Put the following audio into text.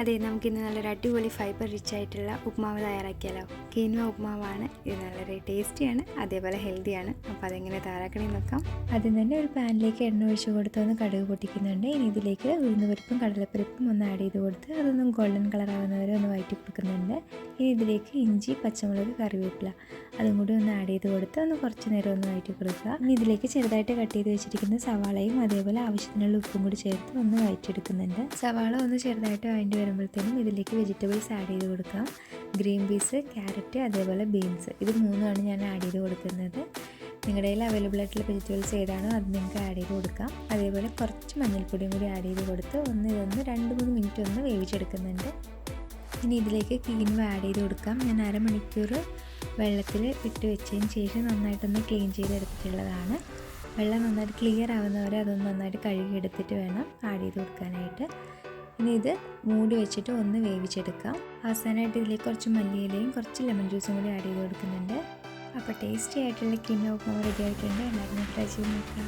അതെ, നമുക്കിന്ന് നല്ലൊരു അടിപൊളി ഫൈബർ റിച്ച് ആയിട്ടുള്ള ഉപ്മാവ് തയ്യാറാക്കിയാലോ. കീൻവ ഉപ്മാവാണ് ഇത്. വളരെ ടേസ്റ്റിയാണ്, അതേപോലെ ഹെൽത്തിയാണ്. അപ്പോൾ അതെങ്ങനെ തയ്യാറാക്കണമെന്ന് നോക്കാം. ആദ്യം തന്നെ ഒരു പാനിലേക്ക് എണ്ണ ഒഴിച്ച് കൊടുത്ത് ഒന്ന് കടുക് പൊട്ടിക്കുന്നുണ്ട്. ഇനി ഇതിലേക്ക് ഉഴുന്നുപരിപ്പും കടലപ്പരിപ്പും ഒന്ന് ആഡ് ചെയ്ത് കൊടുത്ത് അതൊന്നും ഗോൾഡൻ കളർ ആവുന്നവരെ ഒന്ന് വഴറ്റി കൊടുക്കുന്നുണ്ട്. ഇനി ഇതിലേക്ക് ഇഞ്ചി, പച്ചമുളക്, കറിവേപ്പില അതും കൂടി ഒന്ന് ആഡ് ചെയ്ത് കൊടുത്ത് ഒന്ന് കുറച്ച് നേരം ഒന്ന് വഴറ്റി കൊടുക്കുക. ഇനി ഇതിലേക്ക് ചെറുതായിട്ട് കട്ട് ചെയ്ത് വെച്ചിരിക്കുന്ന സവാളയും അതേപോലെ ആവശ്യത്തിനുള്ള ഉപ്പും കൂടി ചേർത്ത് ഒന്ന് വഴറ്റിയെടുക്കുന്നുണ്ട്. സവാള ഒന്ന് ചെറുതായിട്ട് വഴറ്റി വരുമ്പോഴത്തേനും ഇതിലേക്ക് വെജിറ്റബിൾസ് ആഡ് ചെയ്ത് കൊടുക്കാം. ഗ്രീൻ പീസ്, ക്യാരറ്റ്, അതേപോലെ ബീൻസ്, ഇത് മൂന്നുമാണ് ഞാൻ ആഡ് ചെയ്ത് കൊടുക്കുന്നത്. നിങ്ങളുടെ കയ്യിൽ അവൈലബിൾ ആയിട്ടുള്ള വെജിറ്റബിൾസ് ഏതാണോ അത് നിങ്ങൾക്ക് ആഡ് ചെയ്ത് കൊടുക്കാം. അതേപോലെ കുറച്ച് മഞ്ഞൾപ്പൊടിയും കൂടി ആഡ് ചെയ്ത് കൊടുത്ത് ഇതൊന്ന് 2-3 മിനിറ്റ് ഒന്ന് വേവിച്ചെടുക്കുന്നുണ്ട്. ഇനി ഇതിലേക്ക് കീൻവ ആഡ് ചെയ്ത് കൊടുക്കാം. ഞാൻ അരമണിക്കൂർ വെള്ളത്തിൽ ഇട്ട് വെച്ചതിന് ശേഷം നന്നായിട്ടൊന്ന് ക്ലീൻ ചെയ്തെടുത്തിട്ടുള്ളതാണ്. വെള്ളം നന്നായിട്ട് ക്ലിയർ ആവുന്നവരെ അതൊന്ന് നന്നായിട്ട് കഴുകിയെടുത്തിട്ട് വേണം ആഡ് ചെയ്ത് കൊടുക്കാനായിട്ട്. ഇനി ഇത് മൂടി വെച്ചിട്ട് ഒന്ന് വേവിച്ചെടുക്കാം. അവസാനമായിട്ട് ഇതിലേക്ക് കുറച്ച് മല്ലിയിലയും കുറച്ച് ലെമൺ ജ്യൂസും കൂടി ആഡ് ചെയ്ത് കൊടുക്കുന്നുണ്ട്. അപ്പോൾ ടേസ്റ്റി ആയിട്ടുള്ള കീൻവ ഉപ്മാവ് റെഡി ആയിട്ടുണ്ട്. എല്ലാവരും ട്രൈ ചെയ്ത് നോക്കാം.